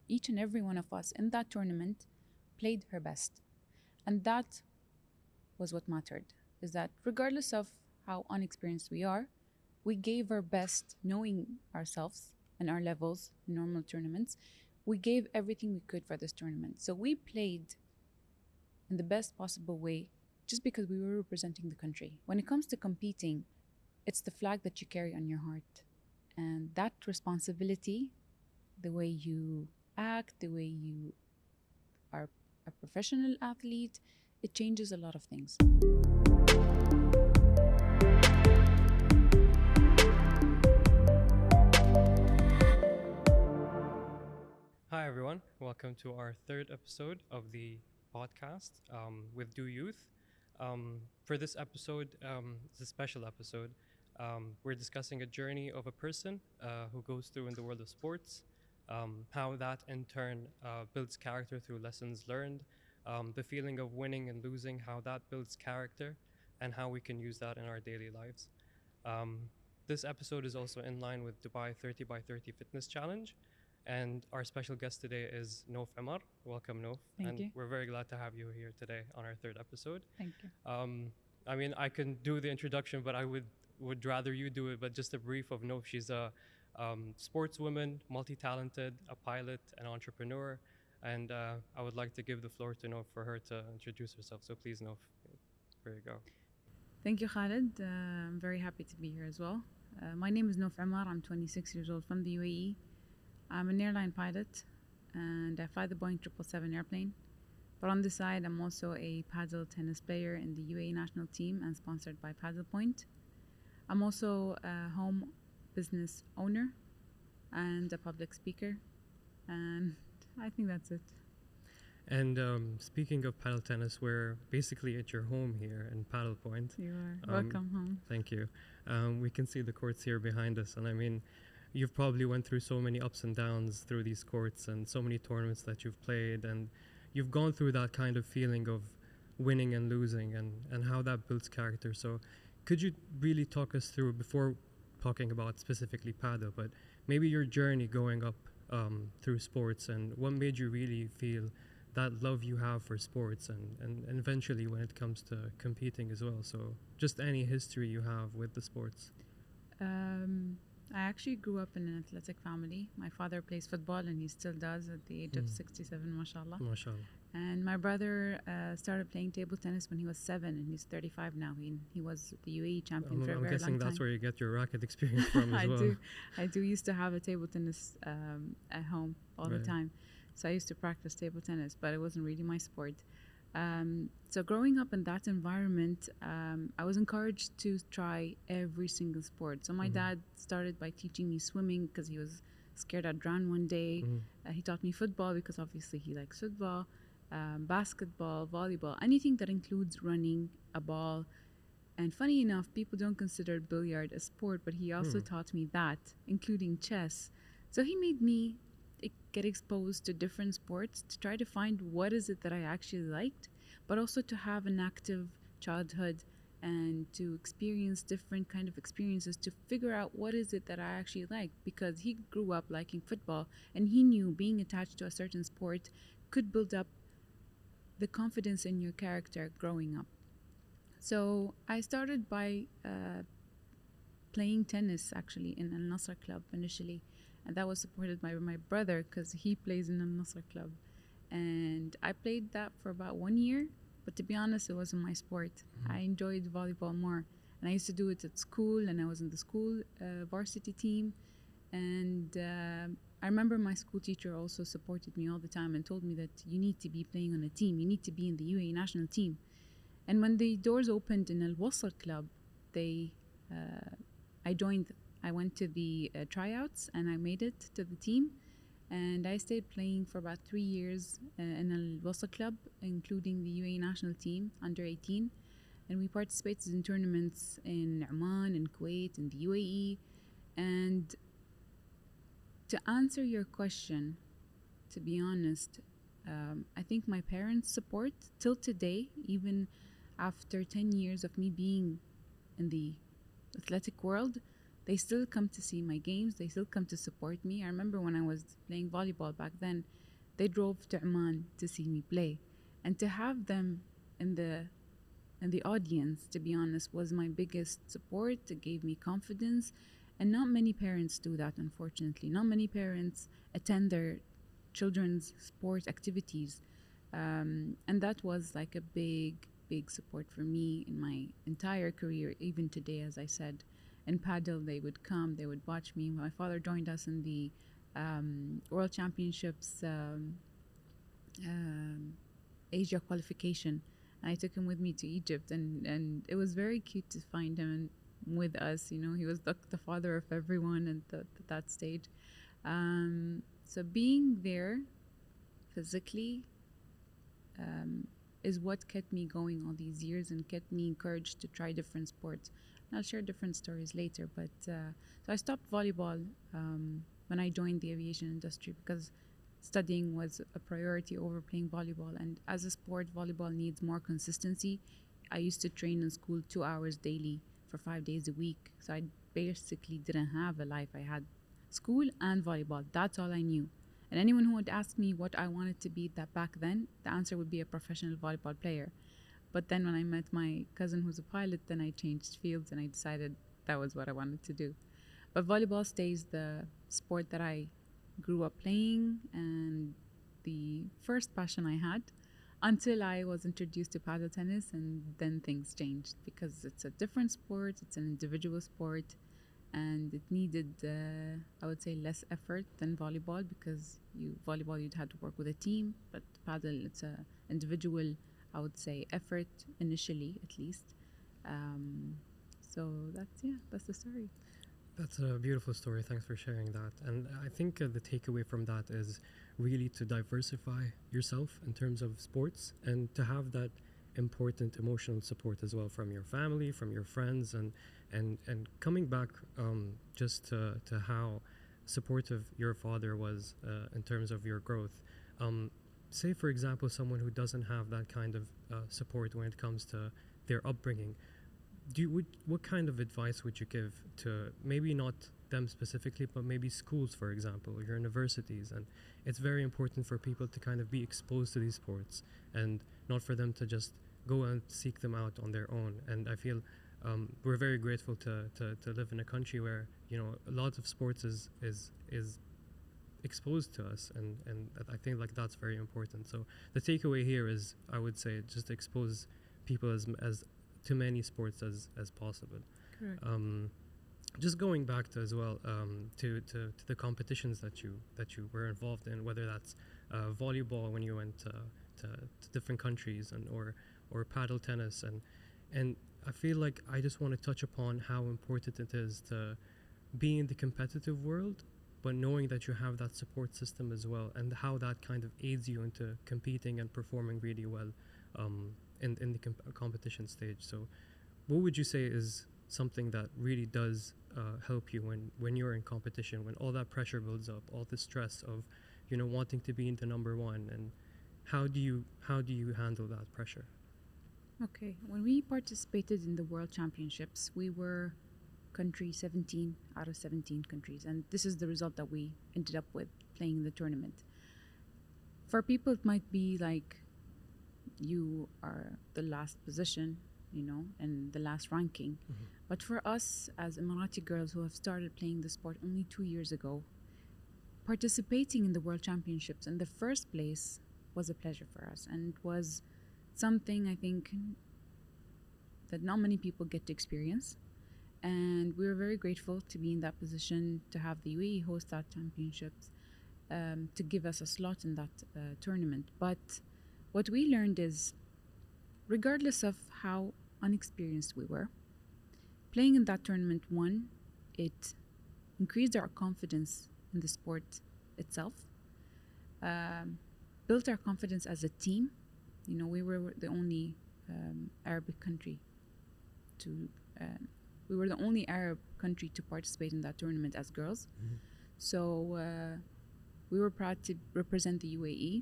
each and every one of us in that tournament played her best. And that was what mattered, is that regardless of how unexperienced we are, we gave our best knowing ourselves and our levels in normal tournaments. We gave everything we could for this tournament. So we played in the best possible way just because we were representing the country. When it comes to competing, it's the flag that you carry on your heart. And that responsibility, the way you act, the way you are a professional athlete, it changes a lot of things. Hi, everyone. Welcome to our third episode of the podcast with Do Youth. For this episode, it's a special episode. We're discussing a journey of a person who goes through in the world of sports, how that in turn builds character through lessons learned, the feeling of winning and losing, how that builds character, and how we can use that in our daily lives. This episode is also in line with Dubai 30 by 30 Fitness Challenge. And our special guest today is Nouf Omar. Welcome, Nouf. Thank you. We're very glad to have you here today on our third episode. Thank you. I mean, I can do the introduction, but I would rather you do it. But just a brief of Nouf. She's a sportswoman, multi-talented, a pilot, an entrepreneur. And I would like to give the floor to Nouf for her to introduce herself. So please, Nouf, there you go. Thank you, Khalid. I'm very happy to be here as well. My name is Nouf Omar. I'm 26 years old from the UAE. I'm an airline pilot and I fly the Boeing 777 airplane. But on the side, I'm also a padel tennis player in the UAE national team and sponsored by Paddle Point. I'm also a home business owner and a public speaker. And I think that's it. And speaking of paddle tennis, we're basically at your home here in Paddle Point. You are welcome home. Thank you. We can see the courts here behind us. And I mean, you've probably went through so many ups and downs through these courts and so many tournaments that you've played, and you've gone through that kind of feeling of winning and losing and how that builds character. So could you really talk us through, before talking about specifically paddle, but maybe your journey going up through sports and what made you really feel that love you have for sports and eventually when it comes to competing as well? So just any history you have with the sports. I actually grew up in an athletic family. My father plays football and he still does at the age of 67, mashallah. MashaAllah. And my brother started playing table tennis when he was 7 and he's 35 now. He was the UAE champion for a very long time. I'm guessing that's where you get your racket experience from as well. I do used to have a table tennis at home all the time. So I used to practice table tennis, but it wasn't really my sport. So growing up in that environment, I was encouraged to try every single sport. So my dad started by teaching me swimming because he was scared I'd drown one day. He taught me football because obviously he likes football, basketball, volleyball, anything that includes running a ball. And funny enough, people don't consider billiard a sport, but he also taught me that, including chess. So he made me get exposed to different sports to try to find what is it that I actually liked, but also to have an active childhood and to experience different kind of experiences to figure out what is it that I actually like, because he grew up liking football and he knew being attached to a certain sport could build up the confidence in your character growing up. So I started by playing tennis actually in Al Nasr club initially. And that was supported by my brother because he plays in the Nasr club. And I played that for about 1 year. But to be honest, it wasn't my sport. I enjoyed volleyball more. And I used to do it at school. And I was in the school varsity team. And I remember my school teacher also supported me all the time and told me that you need to be playing on a team. You need to be in the UAE national team. And when the doors opened in Al Wasl club, I joined. I went to the tryouts and I made it to the team, and I stayed playing for about 3 years in Al Wasl club, including the UAE national team under 18, and we participated in tournaments in Oman and Kuwait and the UAE. And to answer your question, to be honest, I think my parents' support till today, even after 10 years of me being in the athletic world, they still come to see my games. They still come to support me. I remember when I was playing volleyball back then, they drove to Oman to see me play, and to have them in the audience, to be honest, was my biggest support. It gave me confidence, and not many parents do that. Unfortunately, not many parents attend their children's sport activities, and that was like a big support for me in my entire career. Even today, as I said, in padel, they would come, they would watch me. My father joined us in the World Championships Asia qualification. I took him with me to Egypt, and it was very cute to find him with us. You know, he was the father of everyone at that stage. So being there physically is what kept me going all these years and kept me encouraged to try different sports. And I'll share different stories later. But so I stopped volleyball when I joined the aviation industry because studying was a priority over playing volleyball. And as a sport, volleyball needs more consistency. I used to train in school 2 hours daily for 5 days a week. So I basically didn't have a life. I had school and volleyball. That's all I knew. And anyone who would ask me what I wanted to be that back then, the answer would be a professional volleyball player. But then when I met my cousin who's a pilot, then I changed fields and I decided that was what I wanted to do. But volleyball stays the sport that I grew up playing and the first passion I had until I was introduced to paddle tennis, and then things changed because it's a different sport, it's an individual sport, and it needed, I would say, less effort than volleyball because volleyball you'd had to work with a team, but paddle it's a individual, I would say, effort initially at least. So that's the story. That's a beautiful story. Thanks for sharing that. And I think the takeaway from that is really to diversify yourself in terms of sports and to have that important emotional support as well from your family, from your friends, and coming back just to how supportive your father was in terms of your growth. Say, for example, someone who doesn't have that kind of support when it comes to their upbringing. What kind of advice would you give to maybe not them specifically, but maybe schools, for example, or universities? And it's very important for people to kind of be exposed to these sports and not for them to just go and seek them out on their own. And I feel we're very grateful to live in a country where, you know, a lot of sports is exposed to us, and I think like that's very important. So the takeaway here is, I would say, just expose people as to many sports as possible. Correct. Just going back to as well to the competitions that you were involved in, whether that's volleyball when you went to different countries, and or paddle tennis, and I feel like I just want to touch upon how important it is to be in the competitive world, but knowing that you have that support system as well, and how that kind of aids you into competing and performing really well in the competition stage. So what would you say is something that really does help you when you're in competition, when all that pressure builds up, all the stress of, you know, wanting to be in the number one, and how do you handle that pressure? Okay, when we participated in the World Championships, we were country 17 out of 17 countries, and this is the result that we ended up with playing in the tournament. For people, it might be like you are the last position, you know, and the last ranking. Mm-hmm. But for us as Emirati girls who have started playing the sport only 2 years ago, participating in the World Championships in the first place was a pleasure for us, and it was something I think that not many people get to experience. And we were very grateful to be in that position, to have the UAE host that championships, to give us a slot in that tournament. But what we learned is, regardless of how unexperienced we were, playing in that tournament, one, it increased our confidence in the sport itself, built our confidence as a team. You know, we were the only Arabic country we were the only Arab country to participate in that tournament as girls. Mm-hmm. So we were proud to represent the UAE.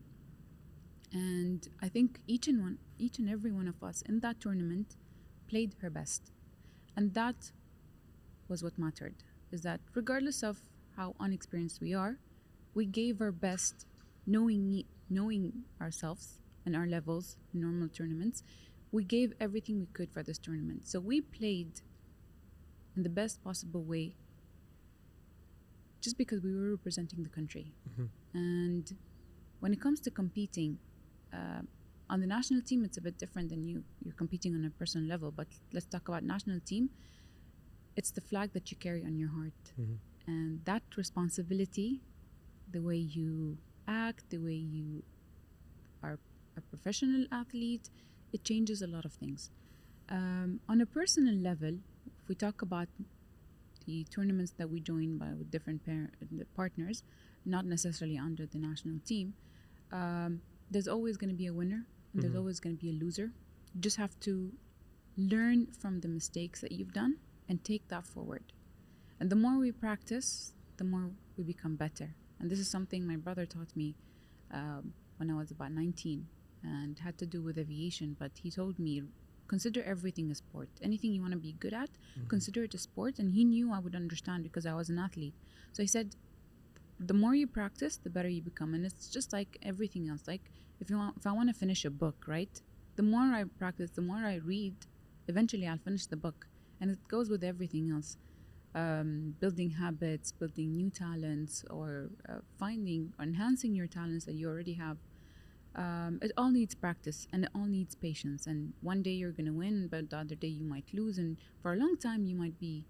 And I think each and every one of us in that tournament played her best. And that was what mattered. is that regardless of how unexperienced we are, we gave our best, knowing ourselves and our levels in normal tournaments. We gave everything we could for this tournament. So we played in the best possible way just because we were representing the country. And when it comes to competing, on the national team, it's a bit different than you're competing on a personal level. But let's talk about national team. It's the flag that you carry on your heart. And that responsibility, the way you act, the way you are a professional athlete, it changes a lot of things. On a personal level, if we talk about the tournaments that we join with different partners, not necessarily under the national team, there's always going to be a winner and there's always going to be a loser. You just have to learn from the mistakes that you've done and take that forward. And the more we practice, the more we become better. And this is something my brother taught me when I was about 19 and had to do with aviation. But he told me, consider everything a sport. Anything you want to be good at, consider it a sport. And he knew I would understand because I was an athlete. So he said, the more you practice, the better you become. And it's just like everything else. Like if I want to finish a book, right? The more I practice, the more I read, eventually I'll finish the book. And it goes with everything else. Building habits, building new talents, or finding or enhancing your talents that you already have. It all needs practice and it all needs patience. And one day you're going to win, but the other day you might lose. And for a long time, you might be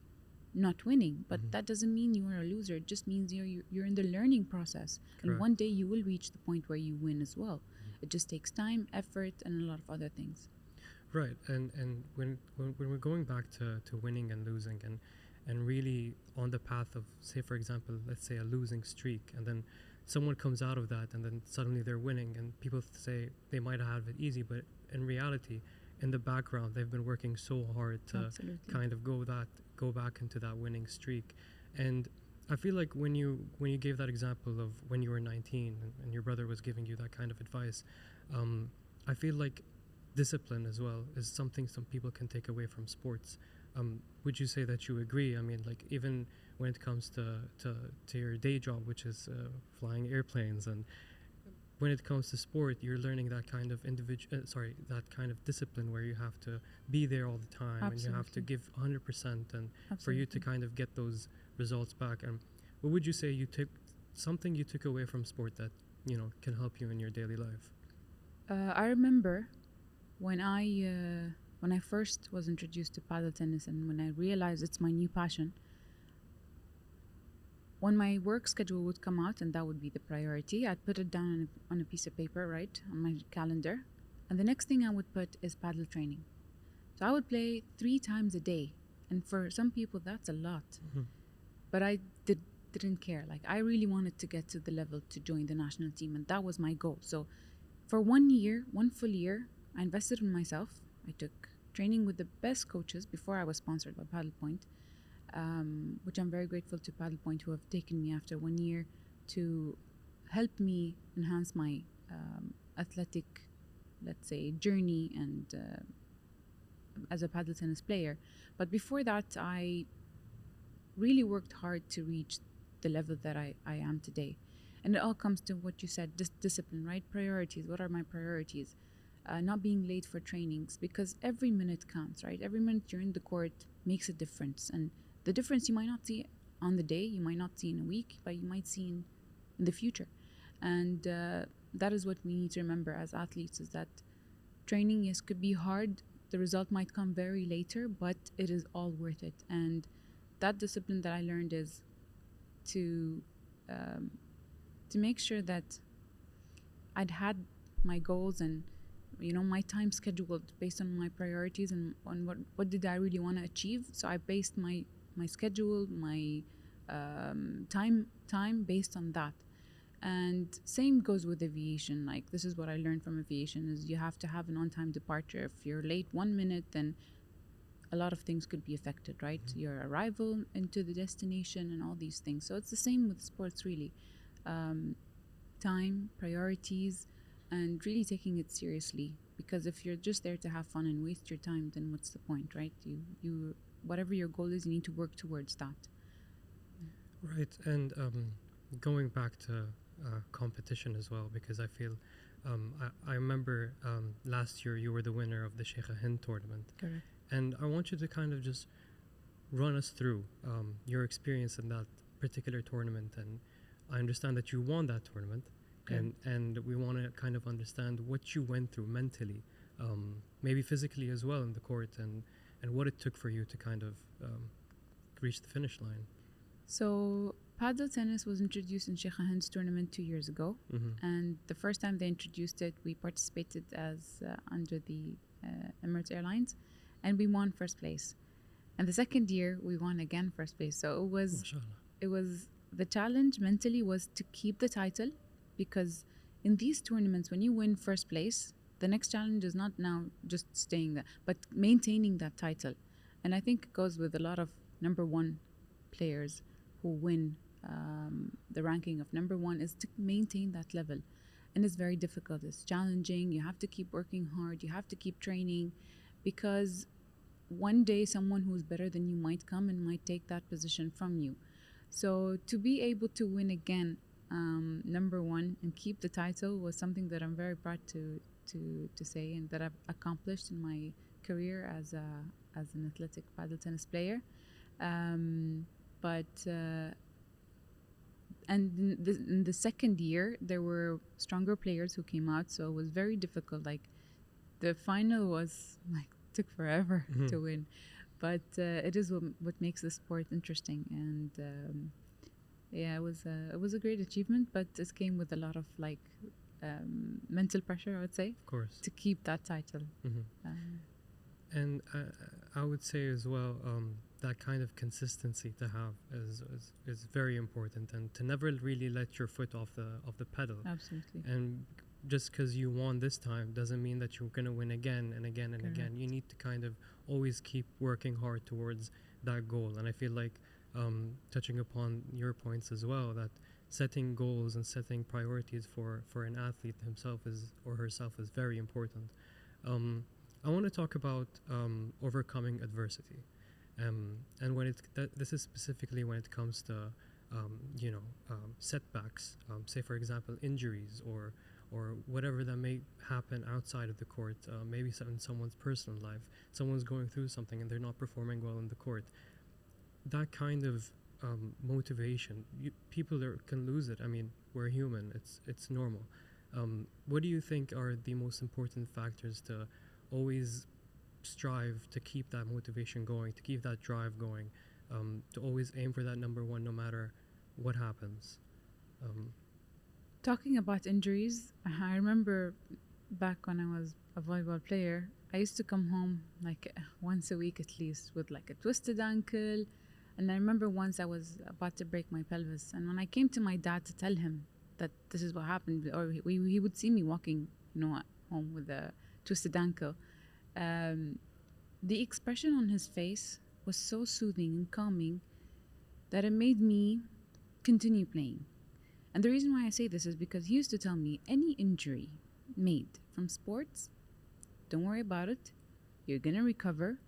not winning. But that doesn't mean you are a loser. It just means you're in the learning process. Correct. And one day you will reach the point where you win as well. It just takes time, effort, and a lot of other things. Right. And when we're going back to winning and losing and really on the path of, say, for example, let's say a losing streak, and then someone comes out of that and then suddenly they're winning, and people say they might have it easy, but in reality, in the background, they've been working so hard to kind of go back into that winning streak. And I feel like when you gave that example of when you were 19 and your brother was giving you that kind of advice, I feel like discipline as well is something some people can take away from sports. Would you say that you agree? I mean, like, even when it comes to your day job, which is flying airplanes, and when it comes to sport, you're learning that kind of that kind of discipline where you have to be there all the time. Absolutely. And you have to give 100%, and Absolutely. For you to kind of get those results back. And what would you say you took away from sport that can help you in your daily life? I remember when I first was introduced to padel tennis and when I realized it's my new passion, when my work schedule would come out and that would be the priority, I'd put it down on a piece of paper, right, on my calendar. And the next thing I would put is padel training. So I would play 3 times a day. And for some people, that's a lot. But I didn't care. Like, I really wanted to get to the level to join the national team, and that was my goal. So for 1 year, 1 full year, I invested in myself. I took training with the best coaches before I was sponsored by Paddle Point, which I'm very grateful to Paddle Point, who have taken me after 1 year to help me enhance my athletic, let's say, journey and as a paddle tennis player. But before that, I really worked hard to reach the level that I am today. And it all comes to what you said, discipline, right? Priorities. What are my priorities? Not being late for trainings, because every minute counts, right? Every minute you're in the court makes a difference. And the difference you might not see on the day, you might not see in a week, but you might see in the future. And that is what we need to remember as athletes, is that training could be hard. The result might come very later, but it is all worth it. And that discipline that I learned is to make sure that I'd had my goals and my time scheduled based on my priorities and on what did I really want to achieve. So I based my schedule, my time based on that. And same goes with aviation. Like, this is what I learned from aviation, is you have to have an on-time departure. If you're late 1 minute, then a lot of things could be affected, right? Your arrival into the destination and all these things. So it's the same with sports, really. Time, priorities, and really taking it seriously. Because if you're just there to have fun and waste your time, then what's the point, right? You whatever your goal is, you need to work towards that. Right, and going back to competition as well, because I feel I remember last year you were the winner of the Sheikh Hind tournament. Correct. And I want you to kind of just run us through your experience in that particular tournament. And I understand that you won that tournament, and we want to kind of understand what you went through mentally, maybe physically as well in the court, and what it took for you to kind of reach the finish line. So paddle tennis was introduced in Sheikh Hind's tournament 2 years ago, and the first time they introduced it, we participated as under the Emirates Airlines, and we won first place. And the second year, we won again first place. So it was the challenge mentally was to keep the title, because in these tournaments, when you win first place, the next challenge is not now just staying there, but maintaining that title. And I think it goes with a lot of number one players who win the ranking of number one, is to maintain that level. And it's very difficult. It's challenging. You have to keep working hard. You have to keep training, because one day someone who's better than you might come and might take that position from you. So to be able to win again number one and keep the title was something that I'm very proud to say, and that I've accomplished in my career as an athletic paddle tennis player. And in the second year, there were stronger players who came out, so it was very difficult. Like the final was like took forever to win, but it is what makes the sport interesting. And yeah, it was a great achievement, but it came with a lot of like mental pressure, I would say, of course, to keep that title. And I would say as well, that kind of consistency to have is very important, and to never really let your foot off the pedal. Absolutely. And just because you won this time doesn't mean that you're going to win again and again and Correct. again. You need to kind of always keep working hard towards that goal. And I feel like touching upon your points as well, that setting goals and setting priorities for an athlete himself or herself is very important. I want to talk about overcoming adversity. And when this is specifically when it comes to setbacks, say for example injuries or whatever that may happen outside of the court, maybe in someone's personal life, someone's going through something and they're not performing well in the court. That kind of motivation, people can lose it. I mean, we're human. It's normal. What do you think are the most important factors to always strive to keep that motivation going, to keep that drive going, to always aim for that number one no matter what happens? Talking about injuries, I remember back when I was a volleyball player, I used to come home like once a week at least with like a twisted ankle. And I remember once I was about to break my pelvis, and when I came to my dad to tell him that this is what happened, or he would see me walking, home with a twisted ankle, the expression on his face was so soothing and calming that it made me continue playing. And the reason why I say this is because he used to tell me, any injury made from sports, don't worry about it, you're gonna recover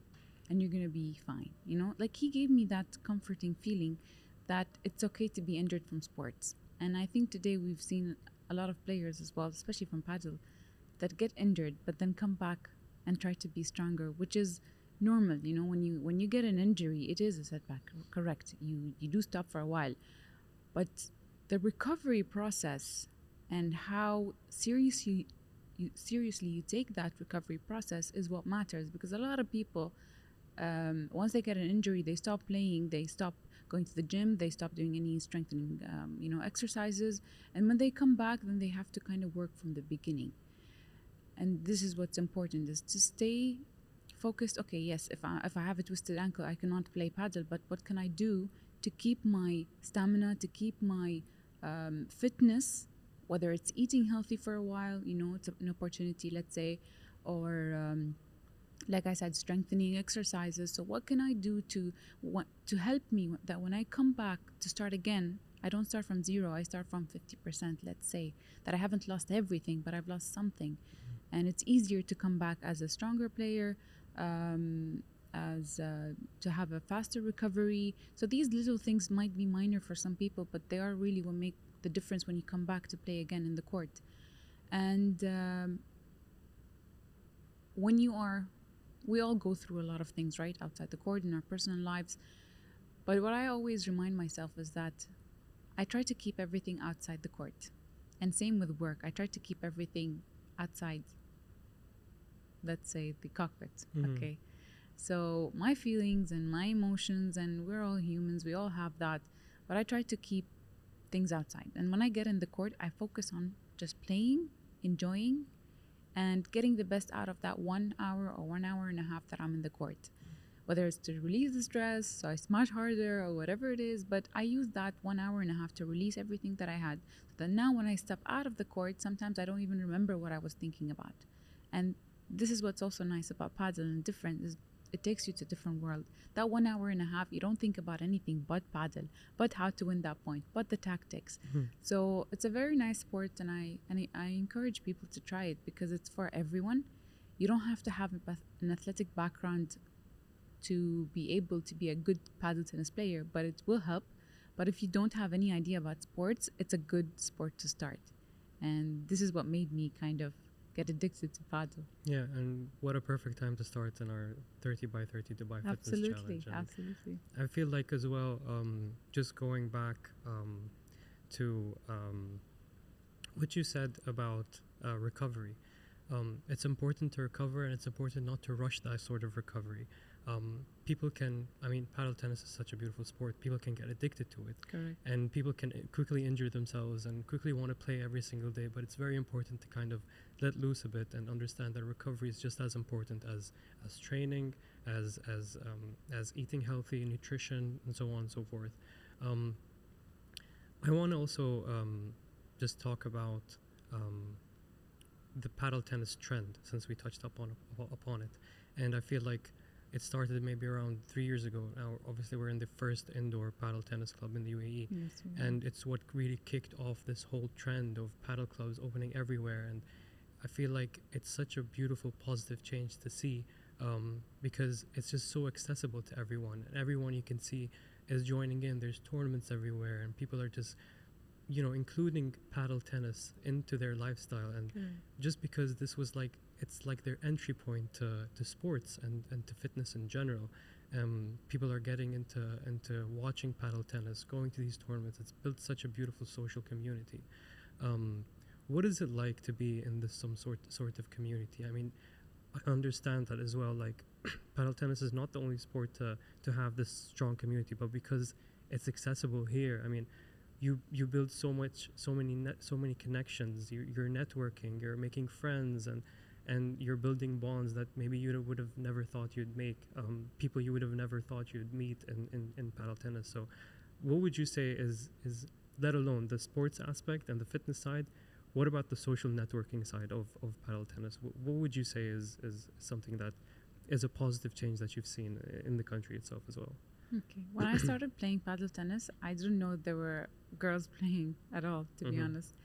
and you're gonna be fine. Like he gave me that comforting feeling that it's okay to be injured from sports. And I think today we've seen a lot of players as well, especially from padel, that get injured but then come back and try to be stronger, which is normal. When you get an injury, it is a setback, correct. You do stop for a while, but the recovery process and how seriously you take that recovery process is what matters. Because a lot of people, once they get an injury, they stop playing, they stop going to the gym, they stop doing any strengthening exercises, and when they come back, then they have to kind of work from the beginning. And this is what's important, is to stay focused. Okay, yes, if I have a twisted ankle, I cannot play paddle, but what can I do to keep my stamina, to keep my fitness, whether it's eating healthy for a while, it's an opportunity, let's say, or like I said, strengthening exercises. So what can I do to help me that when I come back to start again, I don't start from zero, I start from 50%, let's say, that I haven't lost everything, but I've lost something. And it's easier to come back as a stronger player, to have a faster recovery. So these little things might be minor for some people, but they are really what make the difference when you come back to play again in the court. And when you are, we all go through a lot of things, right, outside the court in our personal lives. But what I always remind myself is that I try to keep everything outside the court. And same with work. I try to keep everything outside, let's say, the cockpit. Okay. So my feelings and my emotions, and we're all humans, we all have that. But I try to keep things outside. And when I get in the court, I focus on just playing, enjoying, and getting the best out of that 1 hour or 1 hour and a half that I'm in the court. Whether it's to release the stress, so I smash harder or whatever it is, but I use that 1 hour and a half to release everything that I had. So that now when I step out of the court, sometimes I don't even remember what I was thinking about. And this is what's also nice about padel and different is it takes you to a different world. That 1 hour and a half, you don't think about anything but padel, but how to win that point, but the tactics. So it's a very nice sport, and I encourage people to try it because it's for everyone. You don't have to have an athletic background to be able to be a good paddle tennis player, but it will help. But if you don't have any idea about sports, it's a good sport to start. And this is what made me kind of get addicted to paddle. Yeah, and what a perfect time to start in our 30 by 30 Dubai Fitness Challenge. Absolutely. I feel like as well, just going back to what you said about recovery. It's important to recover, and it's important not to rush that sort of recovery. People can, paddle tennis is such a beautiful sport. People can get addicted to it. Correct. And people can quickly injure themselves and quickly want to play every single day. But it's very important to kind of let loose a bit and understand that recovery is just as important as training, as eating healthy, nutrition, and so on and so forth. I want to also just talk about the paddle tennis trend, since we touched upon it. And I feel like it started maybe around 3 years ago. Now, obviously, we're in the first indoor paddle tennis club in the UAE. Yes, and it's what really kicked off this whole trend of paddle clubs opening everywhere. And I feel like it's such a beautiful, positive change to see because it's just so accessible to everyone. And everyone you can see is joining in. There's tournaments everywhere, and people are just including paddle tennis into their lifestyle. And just because this was it's like their entry point to sports and to fitness in general. People are getting into watching paddle tennis, going to these tournaments. It's built such a beautiful social community. What is it like to be in this some sort of community? I mean, I understand that as well. Like, paddle tennis is not the only sport to have this strong community, but because it's accessible here, I mean, you build so many connections. You're networking, you're making friends, and you're building bonds that maybe you would have never thought you'd make. People you would have never thought you'd meet in paddle tennis. So, what would you say is let alone the sports aspect and the fitness side? What about the social networking side of paddle tennis? What would you say is something that is a positive change that you've seen in the country itself as well? Okay. When I started playing paddle tennis, I didn't know there were girls playing at all, to be honest.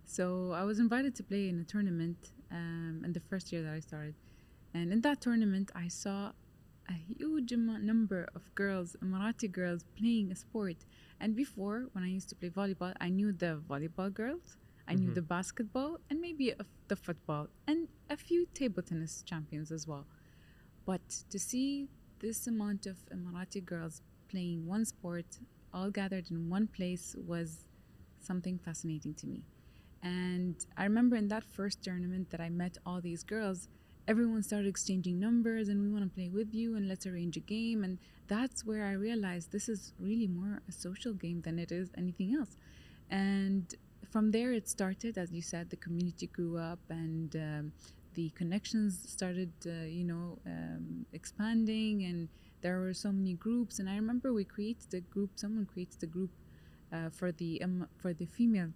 So I was invited to play in a tournament in the first year that I started. And in that tournament, I saw a huge number of girls, Emirati girls, playing a sport. And before, when I used to play volleyball, I knew the volleyball girls, I knew the basketball, and maybe the football, and a few table tennis champions as well. But to see this amount of Emirati girls playing one sport, all gathered in one place, was something fascinating to me. And I remember in that first tournament that I met all these girls, everyone started exchanging numbers, and we want to play with you, and let's arrange a game. And that's where I realized this is really more a social game than it is anything else. And from there it started, as you said, the community grew up, and the connections started, expanding, and there were so many groups. And I remember someone created a group for the female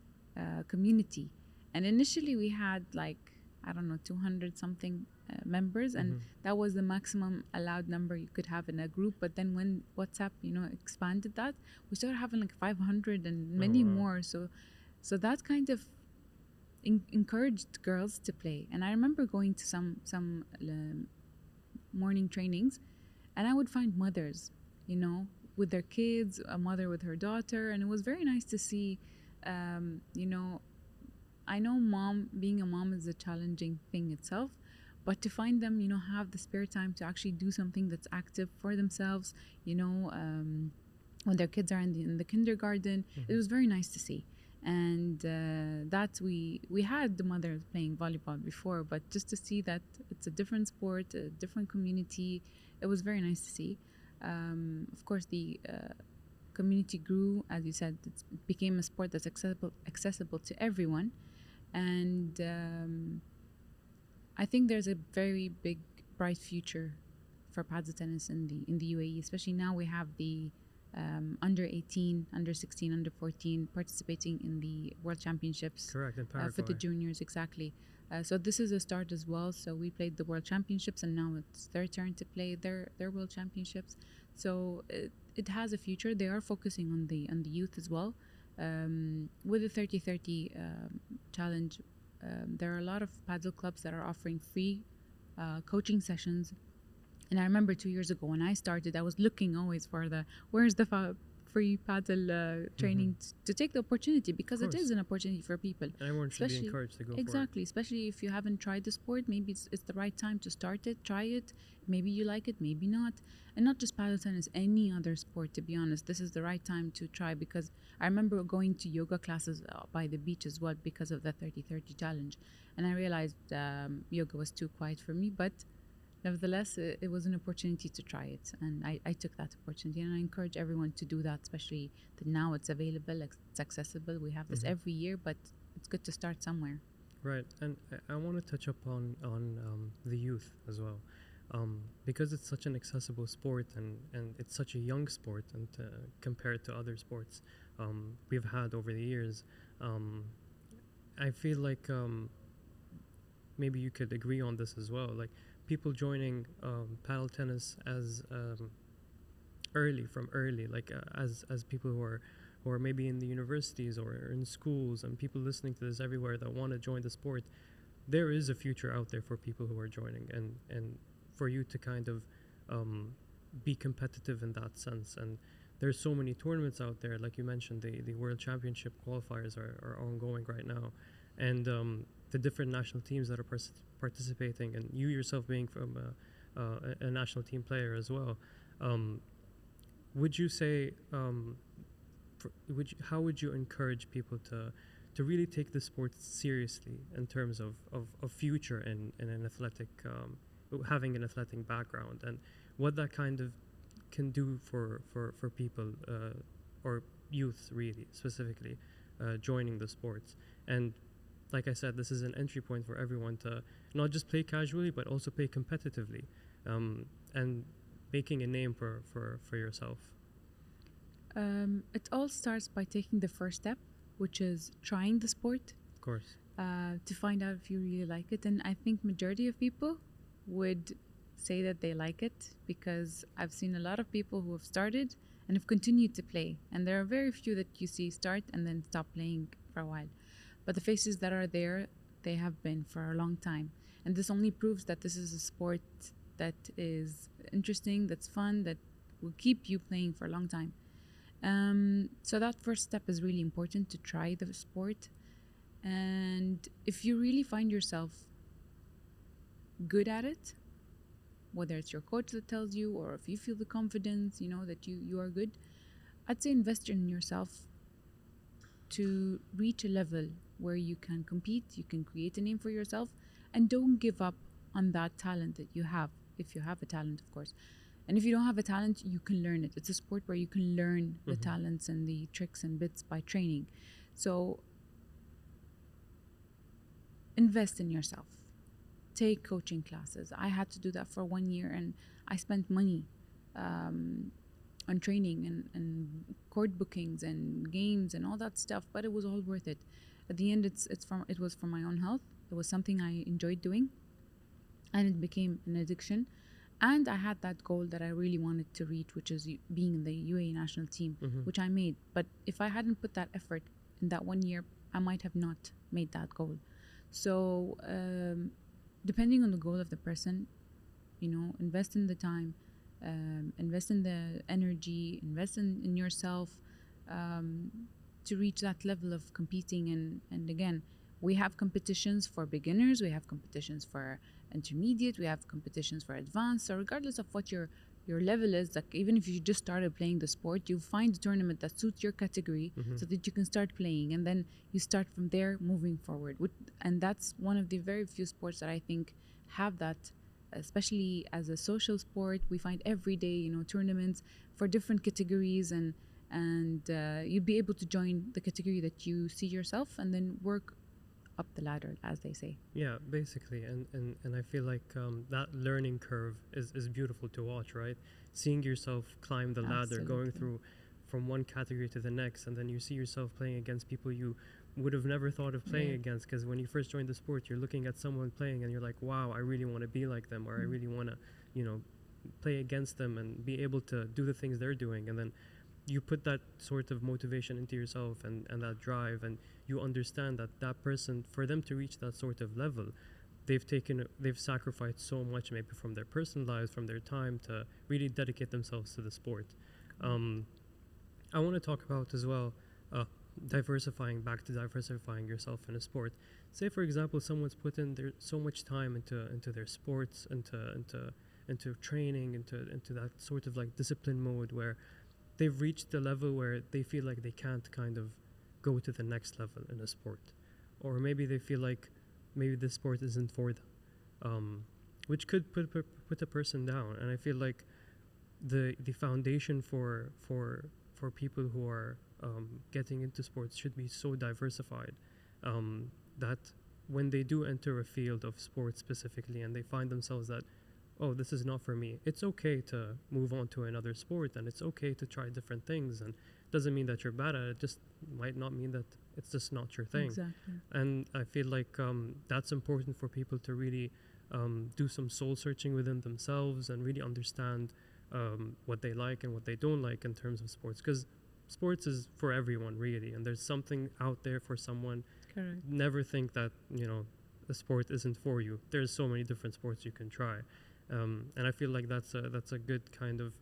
community. And initially we had 200 something members, and that was the maximum allowed number you could have in a group. But then when WhatsApp, expanded that, we started having 500 and many more. So that kind of encouraged girls to play. And I remember going to some morning trainings, And I would find mothers, you know, with their kids, a mother with her daughter, and it was very nice to see, you know, I know being a mom is a challenging thing itself, but to find them, you know, have the spare time to actually do something that's active for themselves, you know, when their kids are in the kindergarten, it was very nice to see. And that we had the mothers playing volleyball before, but just to see that it's a different sport, a different community, it was very nice to see. Of course, the community grew, as you said, it became a sport that's accessible to everyone. And I think there's a very big, bright future for padel tennis in the UAE. Especially now, we have the under 18, under 16, under 14 participating in the World Championships. Correct, in Paraguay. For the juniors, exactly. So this is a start as well. So we played the World Championships, and now it's their turn to play their World Championships. So it has a future. They are focusing on the youth as well. With the 30-30 challenge, there are a lot of padel clubs that are offering free coaching sessions. And I remember 2 years ago when I started, I was looking always for where's the free padel training to take the opportunity, because it is an opportunity for people. Everyone should be encouraged to go for it. Exactly, especially if you haven't tried the sport, maybe it's the right time to start it, try it. Maybe you like it, maybe not. And not just padel tennis, any other sport, to be honest. This is the right time to try, because I remember going to yoga classes by the beach as well because of the 30-30 challenge. And I realized yoga was too quiet for me, but nevertheless, it was an opportunity to try it, and I took that opportunity, and I encourage everyone to do that, especially that now it's available, it's accessible. We have this every year, but it's good to start somewhere. Right, and I want to touch up on the youth as well, because it's such an accessible sport, and it's such a young sport, and compared to other sports we've had over the years. I feel like maybe you could agree on this as well, like people joining paddle tennis as early, like as people who are maybe in the universities or in schools, and people listening to this everywhere that want to join the sport. There is a future out there for people who are joining, and for you to kind of be competitive in that sense. And there's so many tournaments out there, like you mentioned, the World Championship qualifiers are ongoing right now, and the different national teams that are participating, and you yourself being from a national team player as well. Would you say, how would you encourage people to really take the sport seriously in terms of future in an athletic, having an athletic background, and what that kind of can do for people or youth really specifically joining the sports? And like I said, this is an entry point for everyone to not just play casually, but also play competitively, and making a name for yourself. It all starts by taking the first step, which is trying the sport. Of course. To find out if you really like it. And I think majority of people would say that they like it, because I've seen a lot of people who have started and have continued to play. And there are very few that you see start and then stop playing for a while. But the faces that are there, they have been for a long time. And this only proves that this is a sport that is interesting, that's fun, that will keep you playing for a long time. So that first step is really important, to try the sport. And if you really find yourself good at it, whether it's your coach that tells you, or if you feel the confidence, you know, that you are good, I'd say invest in yourself to reach a level where you can compete, you can create a name for yourself, and don't give up on that talent that you have, if you have a talent, of course. And if you don't have a talent, you can learn it. It's a sport where you can learn the talents and the tricks and bits by training. So invest in yourself. Take coaching classes. I had to do that for 1 year, and I spent money on training and court bookings and games and all that stuff, but it was all worth it. At the end, it was for my own health. It was something I enjoyed doing, and it became an addiction. And I had that goal that I really wanted to reach, which is being in the UAE national team, which I made. But if I hadn't put that effort in that 1 year, I might have not made that goal. So depending on the goal of the person, you know, invest in the time, invest in the energy, invest in yourself, um, to reach that level of competing. And again, we have competitions for beginners, we have competitions for intermediate, we have competitions for advanced. So regardless of what your level is, like even if you just started playing the sport, you find a tournament that suits your category so that you can start playing, and then you start from there moving forward. And that's one of the very few sports that I think have that, especially as a social sport. We find every day, tournaments for different categories, and you'd be able to join the category that you see yourself, and then work up the ladder, as they say. Yeah, basically, and I feel like that learning curve is beautiful to watch, right? Seeing yourself climb the ladder, going Absolutely. through from one category to the next, and then you see yourself playing against people you would have never thought of playing Yeah. against. Because when you first joined the sport, you're looking at someone playing, and you're like, wow, I really want to be like them, or I really want to, you know, play against them and be able to do the things they're doing, and then you put that sort of motivation into yourself and that drive, and you understand that that person, for them to reach that sort of level, they've sacrificed so much, maybe from their personal lives, from their time, to really dedicate themselves to the sport. I want to talk about as well, diversifying yourself in a sport. Say for example, someone's put in their so much time into their sports, into training, into that sort of like discipline mode, where they've reached the level where they feel like they can't kind of go to the next level in a sport, or maybe they feel like maybe the sport isn't for them, which could put a person down. And I feel like the foundation for people who are getting into sports should be so diversified, that when they do enter a field of sports specifically and they find themselves that, oh, this is not for me, it's okay to move on to another sport, and it's okay to try different things, and doesn't mean that you're bad at it, just might not mean that it's just not your thing. Exactly. And I feel like that's important for people to really do some soul searching within themselves and really understand what they like and what they don't like in terms of sports, because sports is for everyone really, and there's something out there for someone. Correct. Never think that, a sport isn't for you. There's so many different sports you can try. And I feel like that's a good kind of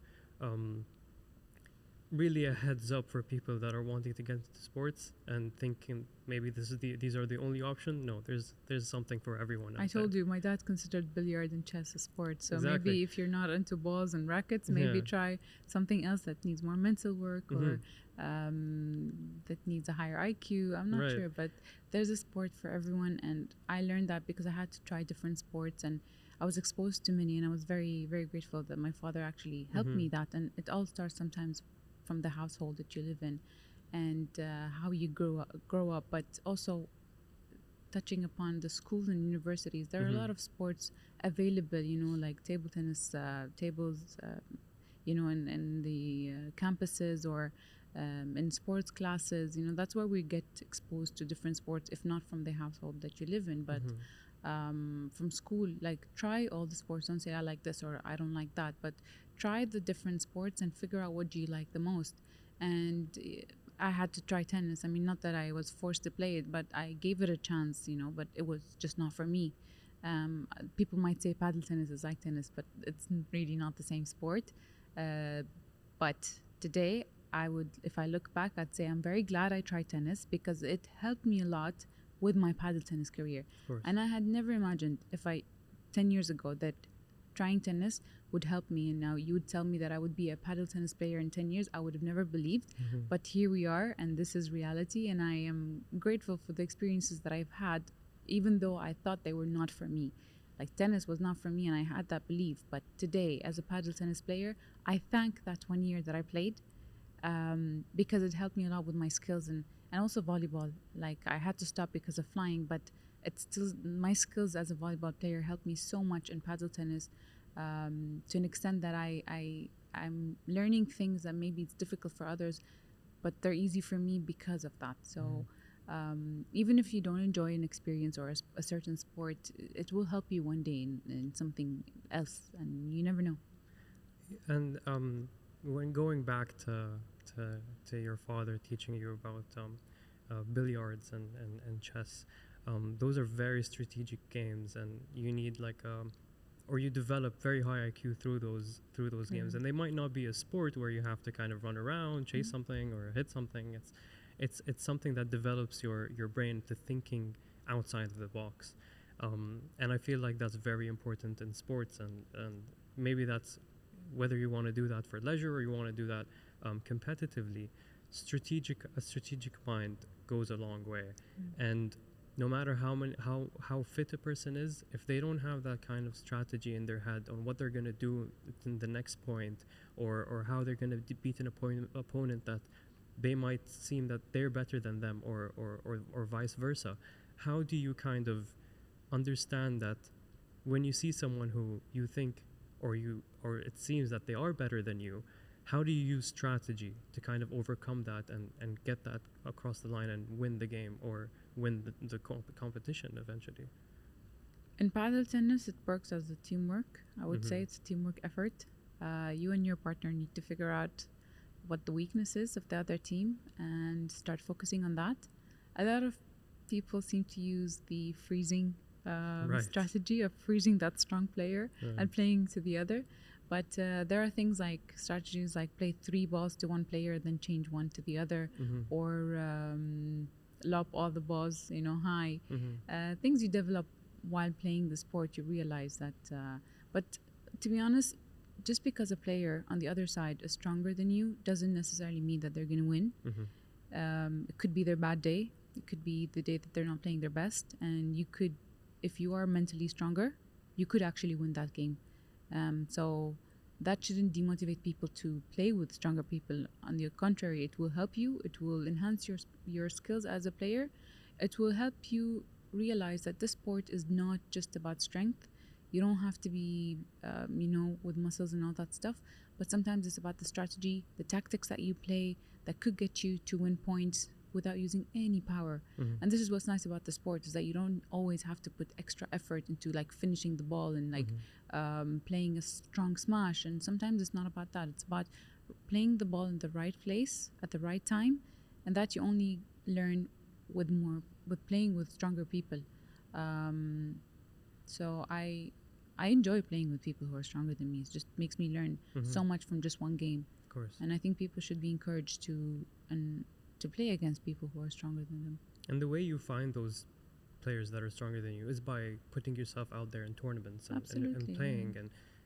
really a heads up for people that are wanting to get into sports and thinking maybe these are the only option. No, there's something for everyone. I told you, my dad considered billiard and chess a sport. So Exactly. maybe if you're not into balls and rackets, maybe Yeah. try something else that needs more mental work, or that needs a higher IQ. I'm not Right. sure, but there's a sport for everyone. And I learned that because I had to try different sports, and I was exposed to many, and I was very, very grateful that my father actually helped me that. And it all starts sometimes from the household that you live in, and how you grow up, but also touching upon the schools and universities. There are a lot of sports available, like table tennis tables, in the campuses, or in sports classes. That's where we get exposed to different sports, if not from the household that you live in, but from school. Like, try all the sports. Don't say I like this or I don't like that, but try the different sports and figure out what do you like the most. And I had to try tennis. I mean, not that I was forced to play it, but I gave it a chance, but it was just not for me. People might say paddle tennis is like tennis, but it's really not the same sport. But today, if I look back, I'd say I'm very glad I tried tennis, because it helped me a lot with my paddle tennis career. Of course. And I had never imagined 10 years ago, that trying tennis would help me. And now you would tell me that I would be a paddle tennis player in 10 years. I would have never believed. But here we are, and this is reality. And I am grateful for the experiences that I've had, even though I thought they were not for me. Like, tennis was not for me, and I had that belief. But today, as a paddle tennis player, I thank that 1 year that I played, because it helped me a lot with my skills. And also volleyball. Like, I had to stop because of flying, but it's still, my skills as a volleyball player helped me so much in paddle tennis, to an extent that I'm learning things that maybe it's difficult for others, but they're easy for me because of that. So even if you don't enjoy an experience or a certain sport, it will help you one day in something else, and you never know. And when going back to your father teaching you about billiards and chess, those are very strategic games, and you need like or you develop very high IQ through those games, and they might not be a sport where you have to kind of run around, chase something, or hit something. It's something that develops your brain to thinking outside of the box, and I feel like that's very important in sports, and maybe that's whether you want to do that for leisure or you want to do that competitively. A strategic mind goes a long way, and no matter how fit a person is, if they don't have that kind of strategy in their head on what they're going to do in the next point, or how they're going to beat an opponent that they might seem that they're better than them, or vice versa, how do you kind of understand that when you see someone who you think or it seems that they are better than you, how do you use strategy to kind of overcome that and get that across the line and win the game or win the competition eventually? In paddle tennis, it works as a teamwork. I would say it's a teamwork effort. You and your partner need to figure out what the weakness is of the other team and start focusing on that. A lot of people seem to use the freezing strategy of freezing that strong player and playing to the other. But there are things like strategies like play 3 balls to one player, then change 1 to the other, or lob all the balls, high. Things you develop while playing the sport, you realize that. But to be honest, just because a player on the other side is stronger than you doesn't necessarily mean that they're going to win. It could be their bad day. It could be the day that they're not playing their best. And you could, if you are mentally stronger, you could actually win that game. So that shouldn't demotivate people to play with stronger people. On the contrary, it will help you. It will enhance your skills as a player. It will help you realize that this sport is not just about strength. You don't have to be, with muscles and all that stuff. But sometimes it's about the strategy, the tactics that you play that could get you to win points without using any power. And this is what's nice about the sport, is that you don't always have to put extra effort into like finishing the ball and like playing a strong smash. And sometimes it's not about that. It's about playing the ball in the right place at the right time, and that you only learn with playing with stronger people. So I enjoy playing with people who are stronger than me. It just makes me learn so much from just one game. Of course. And I think people should be encouraged to play against people who are stronger than them. And the way you find those players that are stronger than you is by putting yourself out there in tournaments and playing.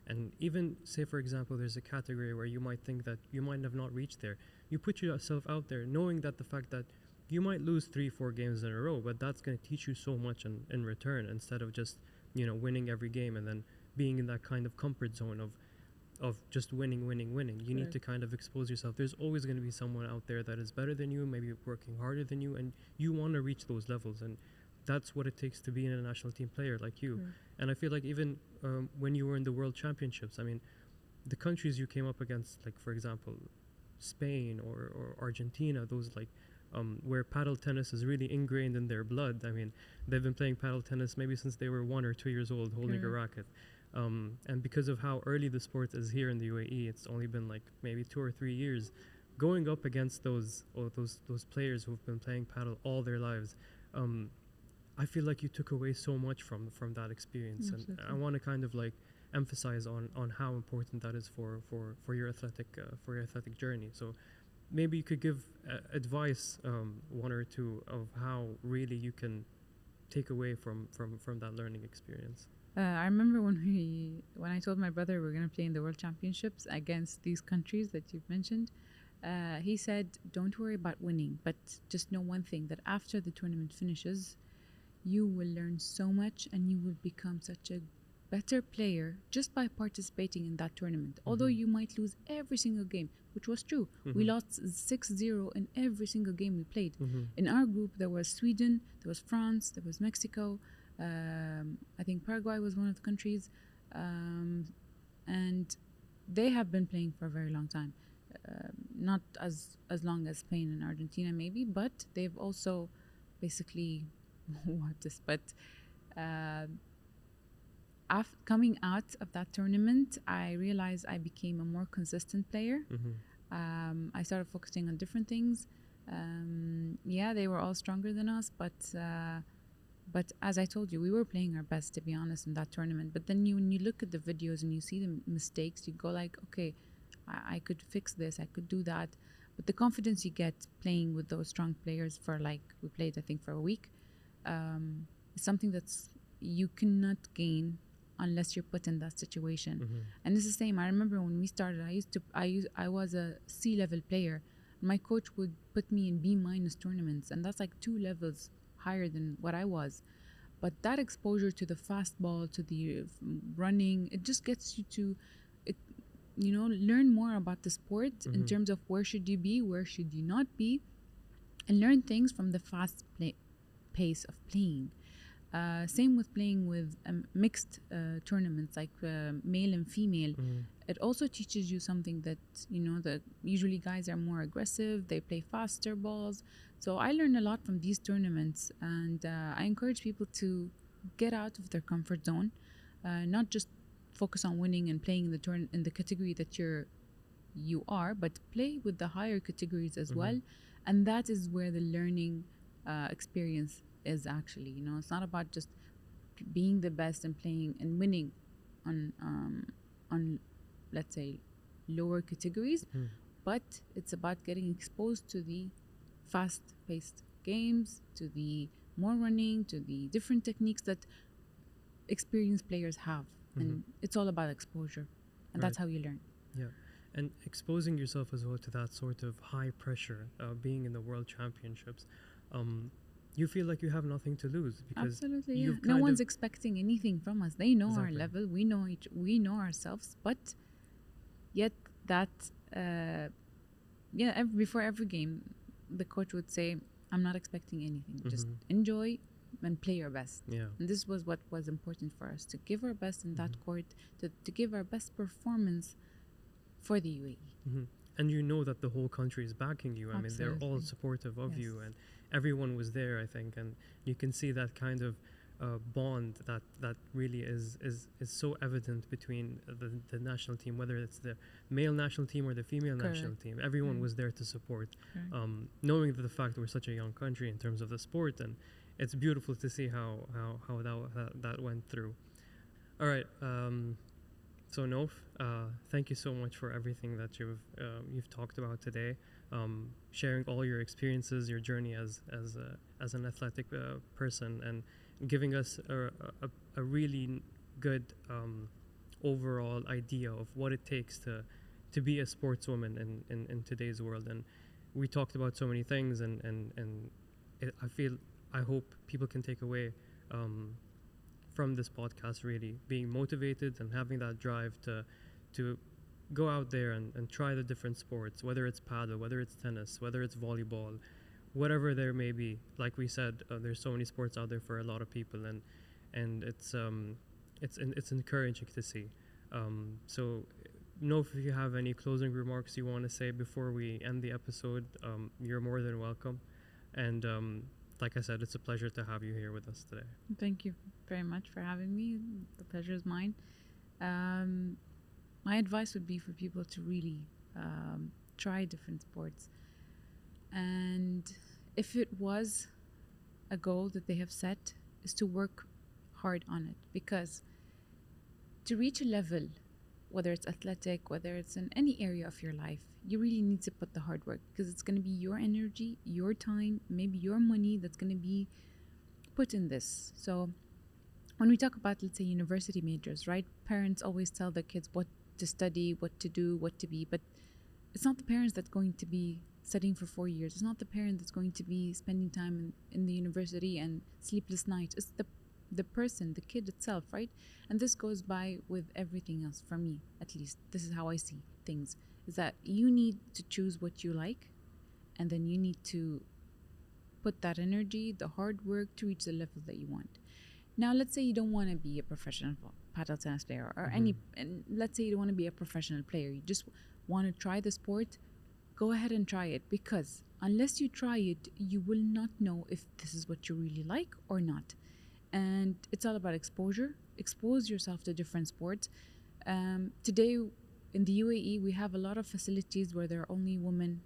And even, say, for example, there's a category where you might think that you might have not reached there. You put yourself out there knowing that the fact that you might lose 3-4 games in a row, but that's going to teach you so much in return, instead of just, winning every game and then being in that kind of comfort zone of just winning. You need to kind of expose yourself. There's always going to be someone out there that is better than you, maybe working harder than you, and you want to reach those levels. And that's what it takes to be an international team player like you. And I feel like even when you were in the World Championships, I mean, the countries you came up against, like, for example, Spain or Argentina, those like where paddle tennis is really ingrained in their blood. I mean, they've been playing paddle tennis maybe since they were 1 or 2 years old, holding a racket. And because of how early the sport is here in the UAE, it's only been like maybe 2 or 3 years. Going up against those players who've been playing paddle all their lives, I feel like you took away so much from that experience. Absolutely. And I want to kind of like emphasize on how important that is for your athletic journey. So maybe you could give advice, 1 or 2, of how really you can take away from that learning experience. I remember when I told my brother we're going to play in the World Championships against these countries that you've mentioned, he said, don't worry about winning, but just know one thing, that after the tournament finishes, you will learn so much and you will become such a better player just by participating in that tournament. Although you might lose every single game, which was true. We lost 6-0 in every single game we played. In our group, there was Sweden, there was France, there was Mexico, I think Paraguay was one of the countries, and they have been playing for a very long time. Not as long as Spain and Argentina maybe, but they've also basically what this. But coming out of that tournament, I realized I became a more consistent player. I started focusing on different things. Yeah, they were all stronger than us, but But as I told you, we were playing our best, to be honest, in that tournament. But then when you look at the videos and you see the mistakes, you go like, okay, I could fix this, I could do that. But the confidence you get playing with those strong players for like, we played, I think, for a week, is something that's you cannot gain unless you're put in that situation. And it's the same. I remember when we started, I was a C-level player. My coach would put me in B- tournaments, and that's like 2 levels higher than what I was. But that exposure to the fastball, to the running, it just gets you to, learn more about the sport in terms of where should you be, where should you not be, and learn things from the fast pace of playing. Same with playing with mixed tournaments like male and female. It also teaches you something that, that usually guys are more aggressive, they play faster balls. So I learned a lot from these tournaments, and I encourage people to get out of their comfort zone, not just focus on winning and playing in the in the category that you are, but play with the higher categories as well. And that is where the learning experience is actually. It's not about just being the best and playing and winning on let's say lower categories, but it's about getting exposed to the fast-paced games, to the more running, to the different techniques that experienced players have. And it's all about exposure, and that's how you learn. Yeah, and exposing yourself as well to that sort of high pressure, being in the world championships, you feel like you have nothing to lose because absolutely, yeah. No one's expecting anything from us. They know our level. We know ourselves, but yet that before every game, the coach would say, "I'm not expecting anything. Just enjoy and play your best." Yeah. And this was what was important for us, to give our best in that court, to give our best performance for the UAE. And you know that the whole country is backing you. I mean, they're all supportive of you, and everyone was there, I think, and you can see that kind of bond that really is so evident between the national team, whether it's the male national team or the female national team. Everyone was there to support, knowing that the fact that we're such a young country in terms of the sport, and it's beautiful to see how that went through. All right. So Nouf, thank you so much for everything that you've talked about today, sharing all your experiences, your journey as an athletic person, and giving us a really good overall idea of what it takes to be a sportswoman in today's world. And we talked about so many things, and I hope people can take away from this podcast, really being motivated and having that drive to go out there and try the different sports, whether it's paddle, whether it's tennis, whether it's volleyball, whatever there may be. Like we said, there's so many sports out there for a lot of people, and it's encouraging to see. So Nouf, if you have any closing remarks you want to say before we end the episode, you're more than welcome. And like I said, it's a pleasure to have you here with us today. Thank you very much for having me. The pleasure is mine. My advice would be for people to really try different sports. And if it was a goal that they have set, is to work hard on it. Because to reach a level, whether it's athletic, whether it's in any area of your life, you really need to put the hard work, because it's going to be your energy, your time, maybe your money that's going to be put in this. So when we talk about, let's say, university majors, right? Parents always tell their kids what to study, what to do, what to be. But it's not the parents that's going to be studying for 4 years. It's not the parent that's going to be spending time in the university and sleepless nights. It's the person, the kid itself, right? And this goes by with everything else, for me at least. This is how I see things, is that you need to choose what you like, and then you need to put that energy, the hard work, to reach the level that you want. Now, let's say you don't want to be a professional paddle tennis player or and let's say you don't want to be a professional player. You just want to try the sport. Go ahead and try it, because unless you try it, you will not know if this is what you really like or not. And it's all about exposure. Expose yourself to different sports. Today in the UAE, we have a lot of facilities where there are only women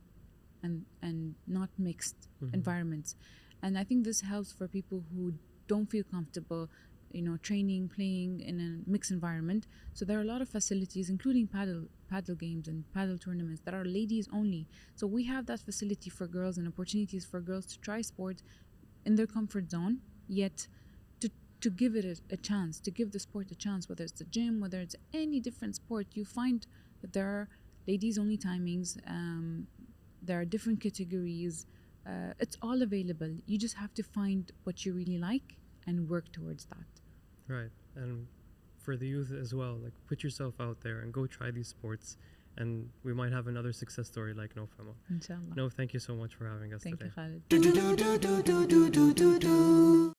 and not mixed environments. And I think this helps for people who don't feel comfortable, training, playing in a mixed environment. So there are a lot of facilities, including paddle games and paddle tournaments that are ladies only. So we have that facility for girls and opportunities for girls to try sport in their comfort zone, yet to give it a chance, to give the sport a chance, whether it's the gym, whether it's any different sport. You find that there are ladies only timings, there are different categories. It's all available. You just have to find what you really like and work towards that. Right. And for the youth as well, like put yourself out there and go try these sports, and we might have another success story like Nouf Omar. Inshallah. Nouf, thank you so much for having us Thank today. you, Khalid.